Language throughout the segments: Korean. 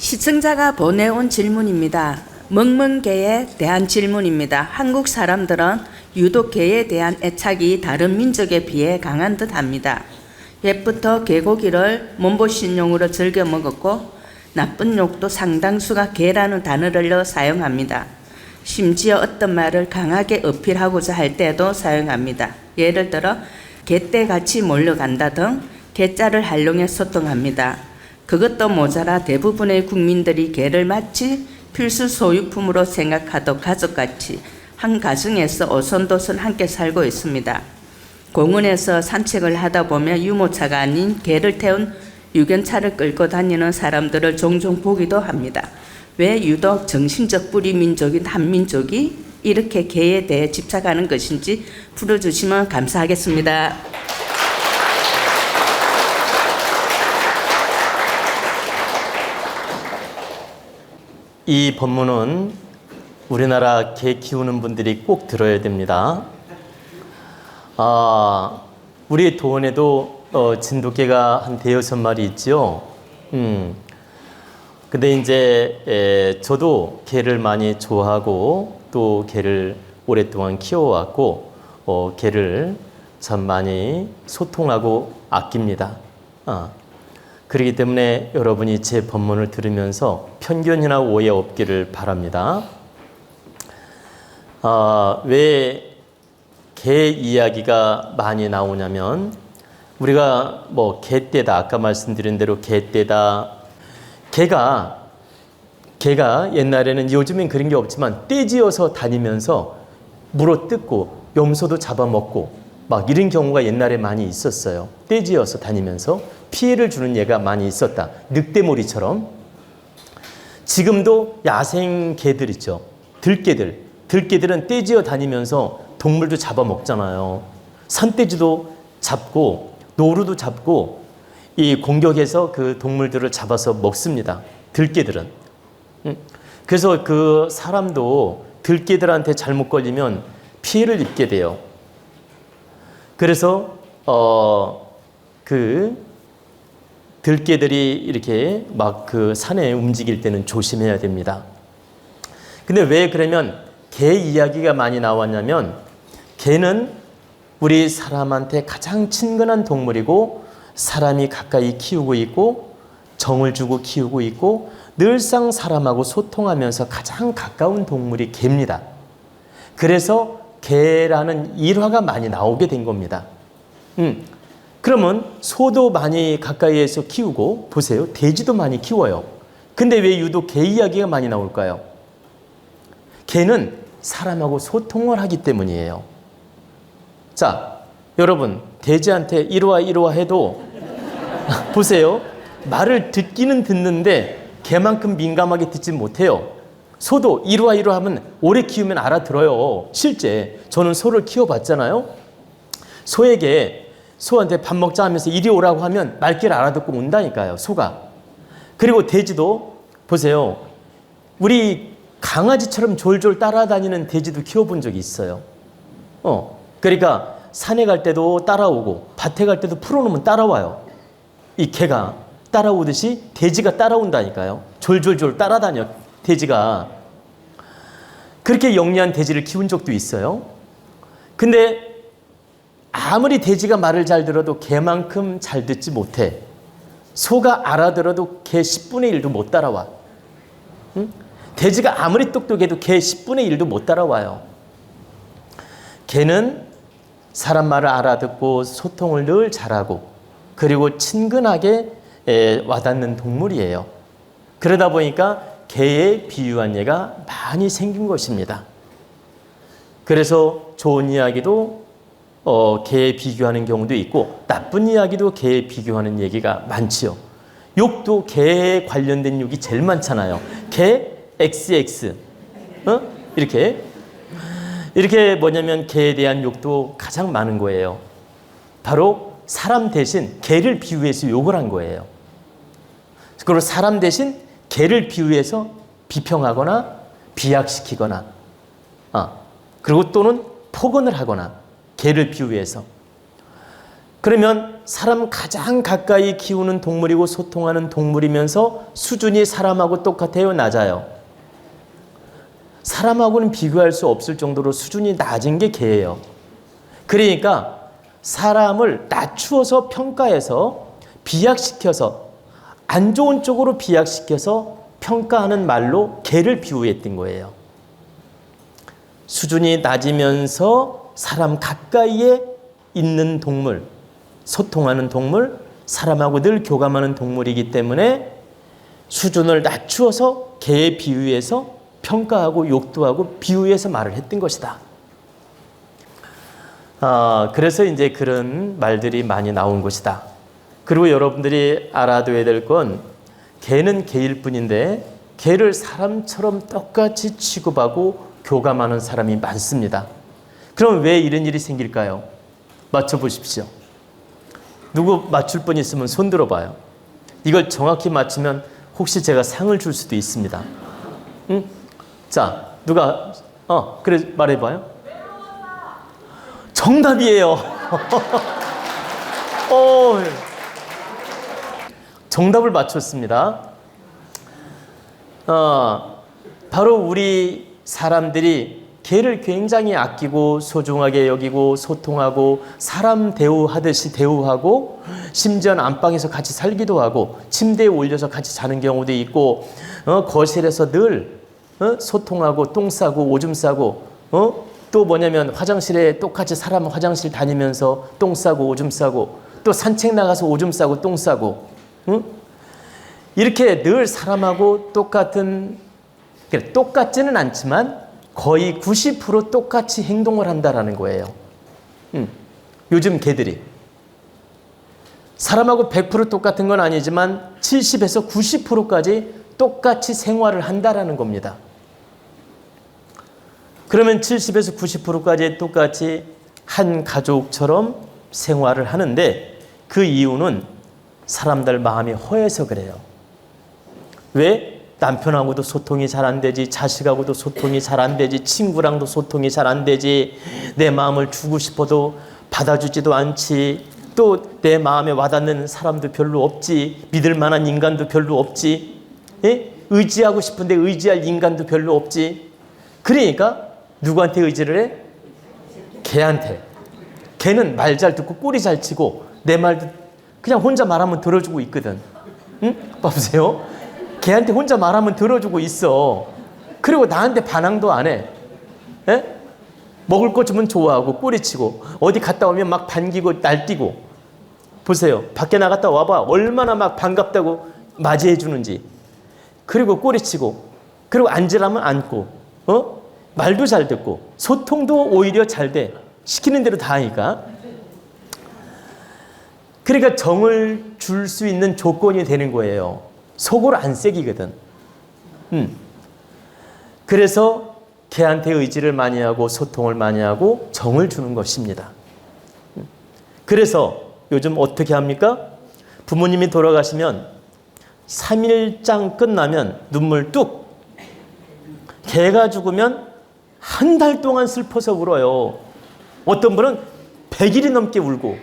시청자가 보내온 질문입니다. 먹멍개에 대한 질문입니다. 한국 사람들은 유독 개에 대한 애착이 다른 민족에 비해 강한 듯합니다. 옛부터 개고기를 몸보신용으로 즐겨 먹었고 나쁜 욕도 상당수가 개라는 단어를 사용합니다. 심지어 어떤 말을 강하게 어필하고자 할 때도 사용합니다. 예를 들어 개떼같이 몰려간다 등 개자를 활용해 소통합니다. 그것도 모자라 대부분의 국민들이 개를 마치 필수 소유품으로 생각하던 가족같이 한 가정에서 오손도손 함께 살고 있습니다. 공원에서 산책을 하다 보면 유모차가 아닌 개를 태운 유견차를 끌고 다니는 사람들을 종종 보기도 합니다. 왜 유독 정신적 뿌리 민족인 한민족이 이렇게 개에 대해 집착하는 것인지 풀어주시면 감사하겠습니다. 이 본문은 우리나라 개 키우는 분들이 꼭 들어야 됩니다. 우리 도원에도 진돗개가 한 대여섯 마리 있지요. 근데 이제 저도 개를 많이 좋아하고 또 개를 오랫동안 키워왔고 개를 참 많이 소통하고 아낍니다. 그렇기 때문에 여러분이 제 본문을 들으면서 편견이나 오해 없기를 바랍니다. 왜 개 이야기가 많이 나오냐면 우리가 뭐 개떼다, 아까 말씀드린 대로 개떼다. 개가 옛날에는, 요즘엔 그런 게 없지만 떼지어서 다니면서 물어뜯고 염소도 잡아먹고 막 이런 경우가 옛날에 많이 있었어요. 떼지어서 다니면서 피해를 주는 예가 많이 있었다. 늑대무리처럼. 지금도 야생 개들 있죠. 들개들은 떼지어 다니면서 동물도 잡아먹잖아요. 산돼지도 잡고 노루도 잡고 이 공격해서 그 동물들을 잡아서 먹습니다. 들개들은. 그래서 그 사람도 들개들한테 잘못 걸리면 피해를 입게 돼요. 그래서 그 들개들이 이렇게 막 그 산에 움직일 때는 조심해야 됩니다. 근데 왜 그러면 개 이야기가 많이 나왔냐면 개는 우리 사람한테 가장 친근한 동물이고 사람이 가까이 키우고 있고 정을 주고 키우고 있고 늘상 사람하고 소통하면서 가장 가까운 동물이 개입니다. 그래서 개라는 일화가 많이 나오게 된 겁니다. 그러면 소도 많이 가까이에서 키우고 보세요. 돼지도 많이 키워요. 근데 왜 유독 개 이야기가 많이 나올까요? 개는 사람하고 소통을 하기 때문이에요. 자, 여러분 돼지한테 이리와 해도 보세요. 말을 듣기는 듣는데 개만큼 민감하게 듣지 못해요. 소도 이리와 하면 오래 키우면 알아들어요. 실제 저는 소를 키워봤잖아요. 소한테 밥 먹자 하면서 이리 오라고 하면 말귀를 알아듣고 온다니까요. 소가. 그리고 돼지도 보세요. 우리 강아지처럼 졸졸 따라다니는 돼지도 키워본 적이 있어요. 그러니까 산에 갈 때도 따라오고 밭에 갈 때도 풀어놓으면 따라와요. 이 개가 따라오듯이 돼지가 따라온다니까요. 졸졸졸 따라다녀, 돼지가. 그렇게 영리한 돼지를 키운 적도 있어요. 근데 아무리 돼지가 말을 잘 들어도 개만큼 잘 듣지 못해. 소가 알아들어도 개 10분의 1도 못 따라와. 돼지가 아무리 똑똑해도 개 10분의 1도 못 따라와요. 개는 사람 말을 알아듣고 소통을 늘 잘하고 그리고 친근하게 와닿는 동물이에요. 그러다 보니까 개에 비유한 예가 많이 생긴 것입니다. 그래서 좋은 이야기도 개에 비교하는 경우도 있고 나쁜 이야기도 개에 비교하는 얘기가 많지요. 욕도 개에 관련된 욕이 제일 많잖아요. 개 XX 이렇게 뭐냐면 개에 대한 욕도 가장 많은 거예요. 바로 사람 대신 개를 비유해서 욕을 한 거예요. 그리고 사람 대신 개를 비유해서 비평하거나 비약시키거나 그리고 또는 폭언을 하거나 개를 비유해서. 그러면 사람 가장 가까이 키우는 동물이고 소통하는 동물이면서 수준이 사람하고 똑같아요, 낮아요? 사람하고는 비교할 수 없을 정도로 수준이 낮은 게 개예요. 그러니까 사람을 낮추어서 평가해서 비약시켜서 안 좋은 쪽으로 비약시켜서 평가하는 말로 개를 비유했던 거예요. 수준이 낮으면서 사람 가까이에 있는 동물, 소통하는 동물, 사람하고 늘 교감하는 동물이기 때문에 수준을 낮추어서 개에 비유해서 평가하고 욕도 하고 비유해서 말을 했던 것이다. 그래서 이제 그런 말들이 많이 나온 것이다. 그리고 여러분들이 알아둬야 될 건 개는 개일 뿐인데 개를 사람처럼 똑같이 취급하고 교감하는 사람이 많습니다. 그럼 왜 이런 일이 생길까요? 맞춰보십시오. 누구 맞출 분 있으면 손 들어봐요. 이걸 정확히 맞추면 혹시 제가 상을 줄 수도 있습니다. 응? 자, 누가 그래 말해봐요. 정답이에요. 정답을 맞췄습니다. 바로 우리 사람들이 개를 굉장히 아끼고 소중하게 여기고 소통하고 사람 대우하듯이 대우하고 심지어는 안방에서 같이 살기도 하고 침대에 올려서 같이 자는 경우도 있고 거실에서 늘 소통하고 똥 싸고 오줌 싸고 또 뭐냐면 화장실에 똑같이 사람 화장실 다니면서 똥 싸고 오줌 싸고 또 산책 나가서 오줌 싸고 똥 싸고 이렇게 늘 사람하고 똑같지는 않지만 거의 90% 똑같이 행동을 한다라는 거예요. 요즘 개들이 사람하고 100% 똑같은 건 아니지만 70에서 90%까지 똑같이 생활을 한다라는 겁니다. 그러면 70에서 90%까지 똑같이 한 가족처럼 생활을 하는데 그 이유는 사람들 마음이 허해서 그래요. 왜? 남편하고도 소통이 잘 안 되지, 자식하고도 소통이 잘 안 되지, 친구랑도 소통이 잘 안 되지, 내 마음을 주고 싶어도 받아주지도 않지, 또 내 마음에 와닿는 사람도 별로 없지, 믿을 만한 인간도 별로 없지, 예? 의지하고 싶은데 의지할 인간도 별로 없지. 그러니까 누구한테 의지를 해? 개한테. 개는 말 잘 듣고 꼬리 잘 치고 내 말도 그냥 혼자 말하면 들어주고 있거든. 응? 봐보세요. 걔한테 혼자 말하면 들어주고 있어. 그리고 나한테 반항도 안 해. 에? 먹을 거 주면 좋아하고 꼬리치고 어디 갔다 오면 막 반기고 날뛰고. 보세요. 밖에 나갔다 와봐. 얼마나 막 반갑다고 맞이해 주는지. 그리고 꼬리치고 그리고 앉으라면 앉고 말도 잘 듣고 소통도 오히려 잘 돼. 시키는 대로 다 하니까. 그러니까 정을 줄 수 있는 조건이 되는 거예요. 속으로 안 새기거든. 그래서 개한테 의지를 많이 하고 소통을 많이 하고 정을 주는 것입니다. 그래서 요즘 어떻게 합니까? 부모님이 돌아가시면 3일장 끝나면 눈물 뚝. 개가 죽으면 한 달 동안 슬퍼서 울어요. 어떤 분은 100일이 넘게 울고.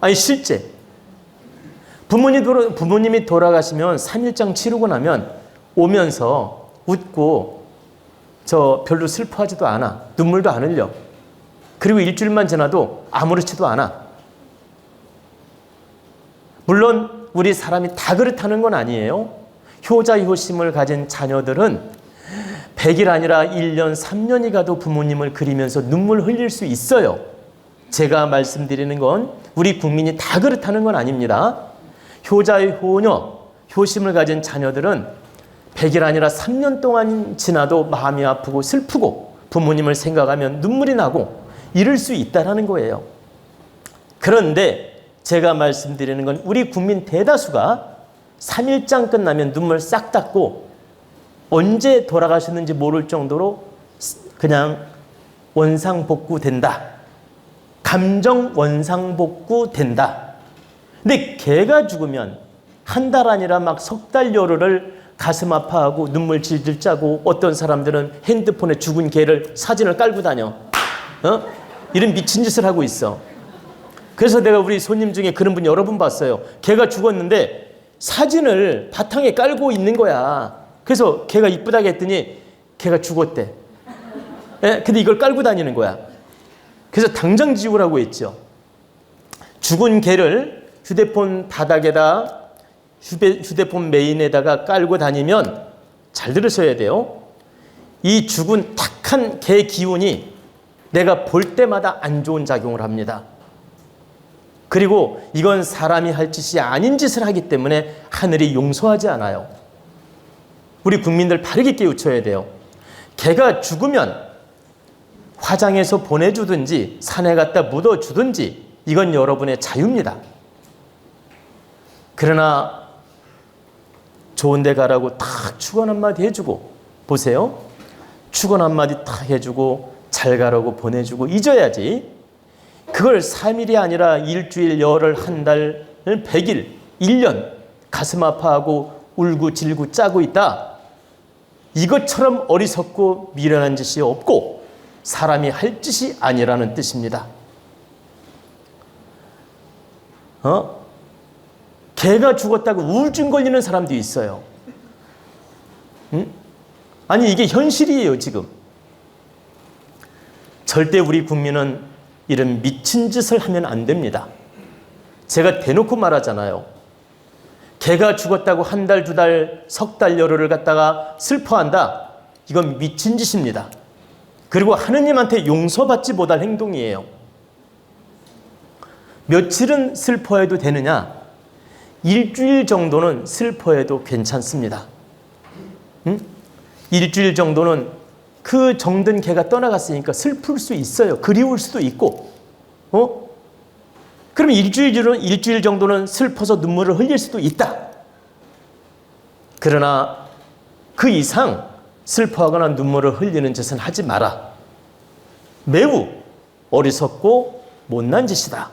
아니 실제. 부모님이 돌아가시면 3일장 치르고 나면 오면서 웃고 저 별로 슬퍼하지도 않아. 눈물도 안 흘려. 그리고 일주일만 지나도 아무렇지도 않아. 물론 우리 사람이 다 그렇다는 건 아니에요. 효자효심을 가진 자녀들은 100일 아니라 1년, 3년이 가도 부모님을 그리면서 눈물 흘릴 수 있어요. 제가 말씀드리는 건 우리 국민이 다 그렇다는 건 아닙니다. 효자효녀, 효심을 가진 자녀들은 100일 아니라 3년 동안 지나도 마음이 아프고 슬프고 부모님을 생각하면 눈물이 나고 이럴 수 있다는 거예요. 그런데 제가 말씀드리는 건 우리 국민 대다수가 3일장 끝나면 눈물 싹 닦고 언제 돌아가셨는지 모를 정도로 그냥 원상복구된다. 감정 원상복구된다. 근데 개가 죽으면 한 달 아니라 막 석 달 열흘을 가슴 아파하고 눈물 질질 짜고 어떤 사람들은 핸드폰에 죽은 개를 사진을 깔고 다녀. 이런 미친 짓을 하고 있어. 그래서 내가 우리 손님 중에 그런 분 여러 분 봤어요. 개가 죽었는데 사진을 바탕에 깔고 있는 거야. 그래서 개가 이쁘다고 했더니 개가 죽었대. 예? 근데 이걸 깔고 다니는 거야. 그래서 당장 지우라고 했죠. 죽은 개를 휴대폰 바닥에다 휴대폰 메인에다가 깔고 다니면 잘 들으셔야 돼요. 이 죽은 탁한 개 기운이 내가 볼 때마다 안 좋은 작용을 합니다. 그리고 이건 사람이 할 짓이 아닌 짓을 하기 때문에 하늘이 용서하지 않아요. 우리 국민들 바르게 깨우쳐야 돼요. 개가 죽으면 화장해서 보내주든지 산에 갖다 묻어주든지 이건 여러분의 자유입니다. 그러나 좋은 데 가라고 탁 축원 한마디 해주고, 보세요. 축원 한마디 탁 해주고 잘 가라고 보내주고 잊어야지. 그걸 3일이 아니라 일주일, 열흘, 한 달, 100일, 1년 가슴 아파하고 울고 질고 짜고 있다. 이것처럼 어리석고 미련한 짓이 없고 사람이 할 짓이 아니라는 뜻입니다. 개가 죽었다고 우울증 걸리는 사람도 있어요. 응? 아니 이게 현실이에요 지금. 절대 우리 국민은 이런 미친 짓을 하면 안 됩니다. 제가 대놓고 말하잖아요. 개가 죽었다고 한 달, 두 달, 석 달, 열흘을 갖다가 슬퍼한다. 이건 미친 짓입니다. 그리고 하느님한테 용서받지 못할 행동이에요. 며칠은 슬퍼해도 되느냐? 일주일 정도는 슬퍼해도 괜찮습니다. 응? 일주일 정도는 그 정든 개가 떠나갔으니까 슬플 수 있어요. 그리울 수도 있고. 그러면 일주일 정도는 슬퍼서 눈물을 흘릴 수도 있다. 그러나 그 이상 슬퍼하거나 눈물을 흘리는 짓은 하지 마라. 매우 어리석고 못난 짓이다.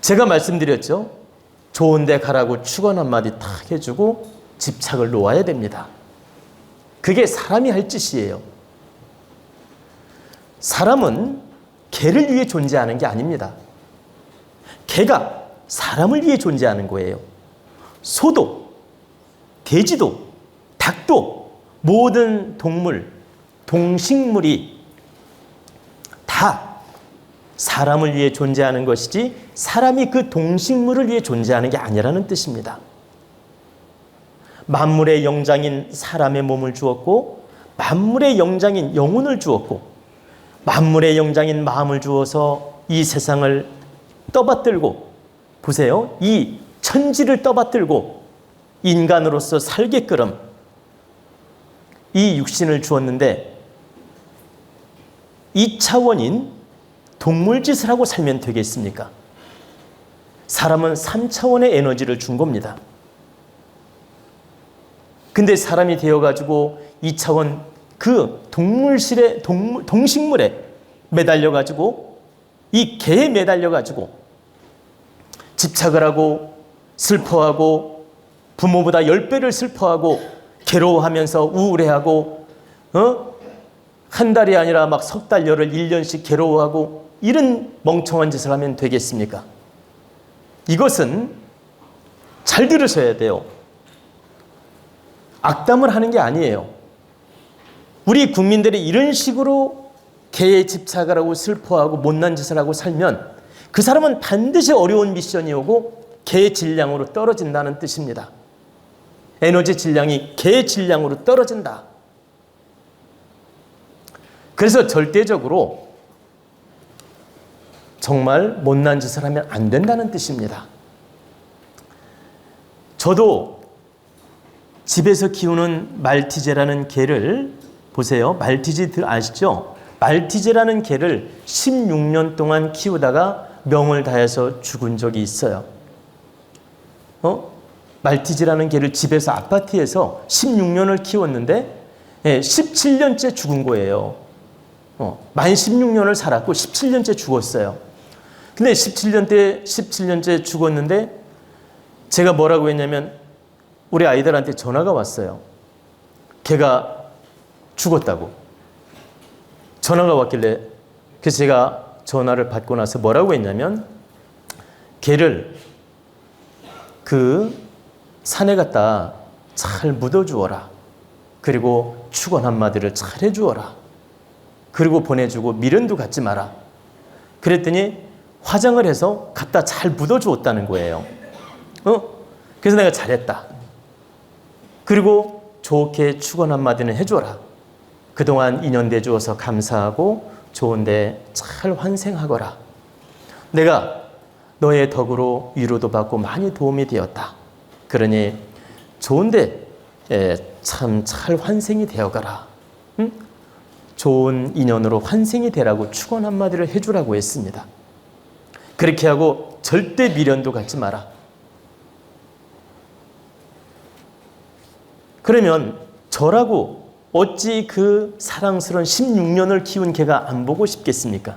제가 말씀드렸죠. 좋은 데 가라고 축원 한마디 탁 해주고 집착을 놓아야 됩니다. 그게 사람이 할 짓이에요. 사람은 개를 위해 존재하는 게 아닙니다. 개가 사람을 위해 존재하는 거예요. 소도, 돼지도, 닭도, 모든 동물, 동식물이 다 사람을 위해 존재하는 것이지 사람이 그 동식물을 위해 존재하는 게 아니라는 뜻입니다. 만물의 영장인 사람의 몸을 주었고 만물의 영장인 영혼을 주었고 만물의 영장인 마음을 주어서 이 세상을 떠받들고, 보세요. 이 천지를 떠받들고 인간으로서 살게끔 이 육신을 주었는데 2차원인 동물짓을 하고 살면 되겠습니까? 사람은 3차원의 에너지를 준 겁니다. 근데 사람이 되어가지고 2차원 그 동식물에 매달려가지고 이 개에 매달려가지고 집착을 하고 슬퍼하고 부모보다 10배를 슬퍼하고 괴로워하면서 우울해하고 한 달이 아니라 막 석 달, 열흘, 1년씩 괴로워하고 이런 멍청한 짓을 하면 되겠습니까? 이것은 잘 들으셔야 돼요. 악담을 하는 게 아니에요. 우리 국민들이 이런 식으로 개에 집착을 하고 슬퍼하고 못난 짓을 하고 살면 그 사람은 반드시 어려운 미션이 오고 개의 질량으로 떨어진다는 뜻입니다. 에너지 질량이 개의 질량으로 떨어진다. 그래서 절대적으로 정말 못난 짓을 하면 안 된다는 뜻입니다. 저도 집에서 키우는 말티제라는 개를 보세요. 말티제 아시죠? 말티제라는 개를 16년 동안 키우다가 명을 다해서 죽은 적이 있어요. 말티제라는 개를 집에서 아파트에서 16년을 키웠는데 17년째 죽은 거예요. 만 16년을 살았고 17년째 죽었어요. 근데 17년째 죽었는데 제가 뭐라고 했냐면 우리 아이들한테 전화가 왔어요. 걔가 죽었다고. 전화가 왔길래 그래서 제가 전화를 받고 나서 뭐라고 했냐면 개를 그 산에 갖다 잘 묻어주어라. 그리고 축원 한마디를 잘 해주어라. 그리고 보내주고 미련도 갖지 마라. 그랬더니 화장을 해서 갖다 잘 묻어주었다는 거예요. 그래서 내가 잘했다. 그리고 좋게 축원 한마디는 해줘라. 그동안 인연 대주어서 감사하고 좋은데 잘 환생하거라. 내가 너의 덕으로 위로도 받고 많이 도움이 되었다. 그러니 좋은데 참 잘 환생이 되어가라. 응? 좋은 인연으로 환생이 되라고 축원 한마디를 해주라고 했습니다. 그렇게 하고 절대 미련도 갖지 마라. 그러면 저라고 어찌 그 사랑스러운 16년을 키운 개가 안 보고 싶겠습니까?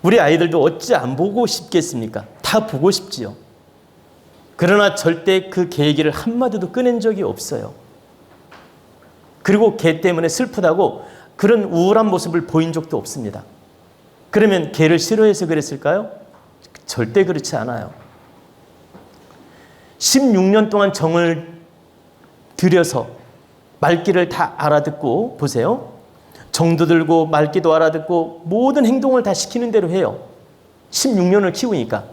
우리 아이들도 어찌 안 보고 싶겠습니까? 다 보고 싶지요. 그러나 절대 그 개 얘기를 한마디도 꺼낸 적이 없어요. 그리고 개 때문에 슬프다고 그런 우울한 모습을 보인 적도 없습니다. 그러면 개를 싫어해서 그랬을까요? 절대 그렇지 않아요. 16년 동안 정을 들여서 말귀를 다 알아듣고 보세요. 정도 들고 말귀도 알아듣고 모든 행동을 다 시키는 대로 해요. 16년을 키우니까.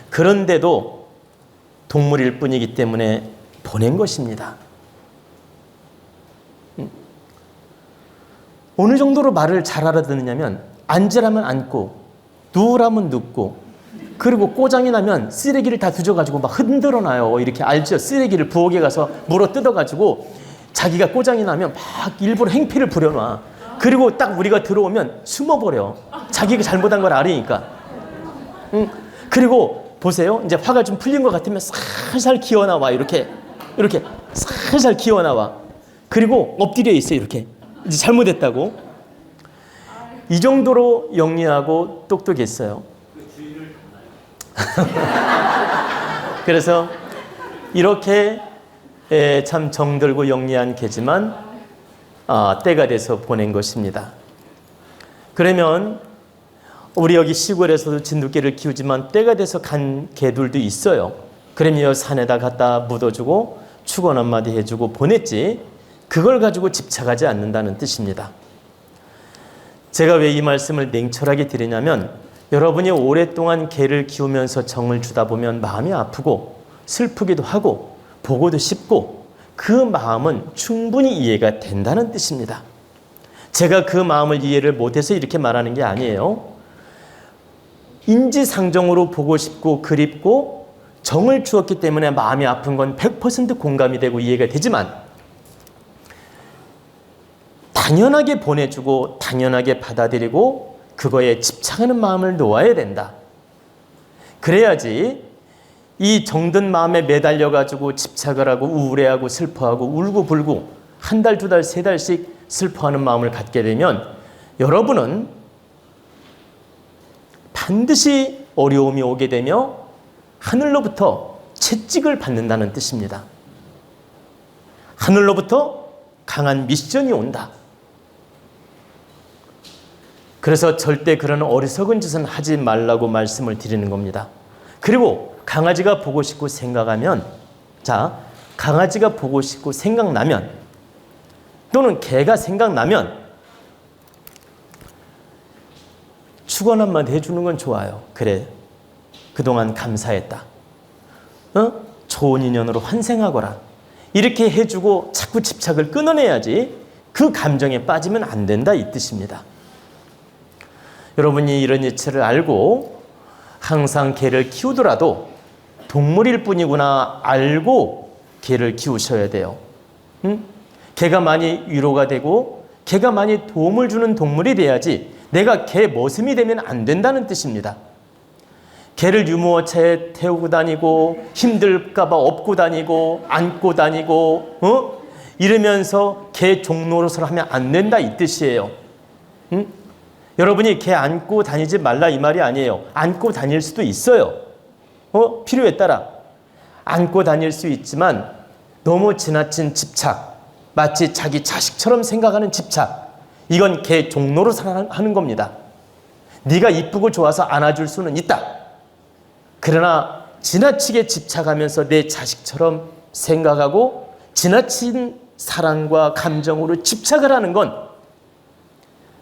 그런데도 동물일 뿐이기 때문에 보낸 것입니다. 어느 정도로 말을 잘 알아듣느냐면 앉으라면 앉고 누우라면 눕고 그리고 꼬장이 나면 쓰레기를 다 뒤져가지고 막 흔들어 놔요. 이렇게 알죠? 쓰레기를 부엌에 가서 물어 뜯어가지고 자기가 꼬장이 나면 막 일부러 행패를 부려놔. 그리고 딱 우리가 들어오면 숨어버려. 자기가 잘못한 걸 알으니까. 그리고 보세요. 이제 화가 좀 풀린 것 같으면 살살 기어나와. 이렇게 살살 기어나와. 그리고 엎드려 있어요. 이렇게. 이제 잘못했다고. 이 정도로 영리하고 똑똑했어요. 그래서 이렇게 참 정들고 영리한 개지만 때가 돼서 보낸 것입니다. 그러면 우리 여기 시골에서도 진돗개를 키우지만 때가 돼서 간 개들도 있어요. 그러면 산에다 갖다 묻어주고 축원 한마디 해주고 보냈지 그걸 가지고 집착하지 않는다는 뜻입니다. 제가 왜 이 말씀을 냉철하게 드리냐면 여러분이 오랫동안 개를 키우면서 정을 주다 보면 마음이 아프고 슬프기도 하고 보고도 싶고 그 마음은 충분히 이해가 된다는 뜻입니다. 제가 그 마음을 이해를 못해서 이렇게 말하는 게 아니에요. 인지상정으로 보고 싶고 그립고 정을 주었기 때문에 마음이 아픈 건 100% 공감이 되고 이해가 되지만 당연하게 보내주고 당연하게 받아들이고 그거에 집착하는 마음을 놓아야 된다. 그래야지 이 정든 마음에 매달려가지고 집착을 하고 우울해하고 슬퍼하고 울고불고 한 달, 두 달, 세 달씩 슬퍼하는 마음을 갖게 되면 여러분은 반드시 어려움이 오게 되며 하늘로부터 채찍을 받는다는 뜻입니다. 하늘로부터 강한 미션이 온다. 그래서 절대 그런 어리석은 짓은 하지 말라고 말씀을 드리는 겁니다. 그리고 강아지가 보고 싶고 생각하면 강아지가 보고 싶고 생각나면 또는 개가 생각나면 축원 한마디 해주는 건 좋아요. 그래, 그동안 감사했다. 좋은 인연으로 환생하거라. 이렇게 해주고 자꾸 집착을 끊어내야지 그 감정에 빠지면 안 된다 이 뜻입니다. 여러분이 이런 이치를 알고 항상 개를 키우더라도 동물일 뿐이구나 알고 개를 키우셔야 돼요. 개가 많이 위로가 되고 개가 많이 도움을 주는 동물이 돼야지 내가 개 머슴이 되면 안 된다는 뜻입니다. 개를 유모차에 태우고 다니고 힘들까 봐 업고 다니고 안고 다니고 이러면서 개 종노릇을 하면 안 된다 이 뜻이에요. 여러분이 개 안고 다니지 말라 이 말이 아니에요. 안고 다닐 수도 있어요. 필요에 따라 안고 다닐 수 있지만 너무 지나친 집착, 마치 자기 자식처럼 생각하는 집착, 이건 개 종로로 하는 겁니다. 네가 이쁘고 좋아서 안아줄 수는 있다. 그러나 지나치게 집착하면서 내 자식처럼 생각하고 지나친 사랑과 감정으로 집착을 하는 건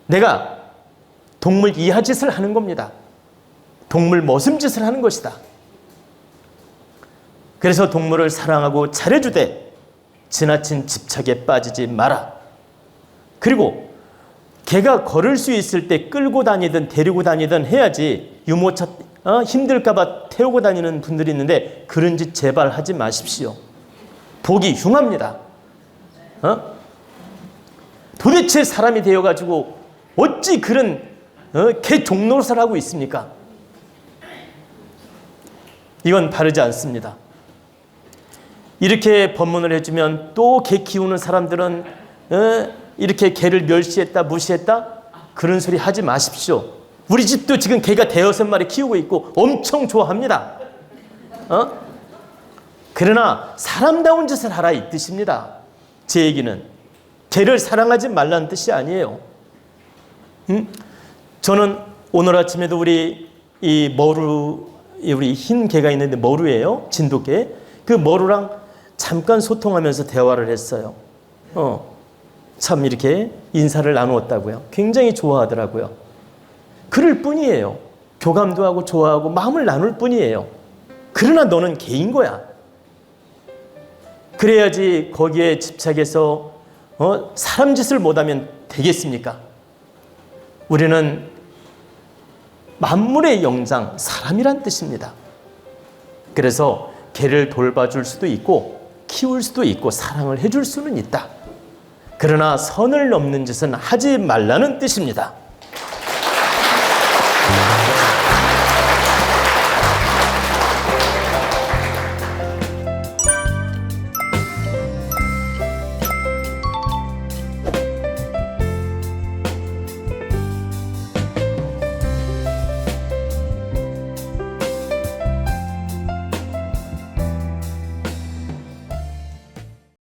내가 동물 이하짓을 하는 겁니다. 동물 머슴짓을 하는 것이다. 그래서 동물을 사랑하고 잘해주되 지나친 집착에 빠지지 마라. 그리고 개가 걸을 수 있을 때 끌고 다니든 데리고 다니든 해야지. 유모차 힘들까 봐 태우고 다니는 분들이 있는데 그런 짓 제발 하지 마십시오. 보기 흉합니다. 도대체 사람이 되어가지고 어찌 그런 개 종노릇을 하고 있습니까? 이건 바르지 않습니다. 이렇게 법문을 해주면 또 개 키우는 사람들은 이렇게 개를 멸시했다 무시했다 그런 소리 하지 마십시오. 우리 집도 지금 개가 5-6마리 키우고 있고 엄청 좋아합니다. 그러나 사람다운 짓을 하라 이 뜻입니다. 제 얘기는 개를 사랑하지 말라는 뜻이 아니에요. 저는 오늘 아침에도 우리 이 머루, 우리 흰 개가 있는데 머루예요. 진돗개. 그 머루랑 잠깐 소통하면서 대화를 했어요. 참 이렇게 인사를 나누었다고요. 굉장히 좋아하더라고요. 그럴 뿐이에요. 교감도 하고 좋아하고 마음을 나눌 뿐이에요. 그러나 너는 개인 거야. 그래야지 거기에 집착해서 사람 짓을 못하면 되겠습니까? 우리는 만물의 영장, 사람이란 뜻입니다. 그래서 개를 돌봐줄 수도 있고 키울 수도 있고 사랑을 해줄 수는 있다. 그러나 선을 넘는 짓은 하지 말라는 뜻입니다.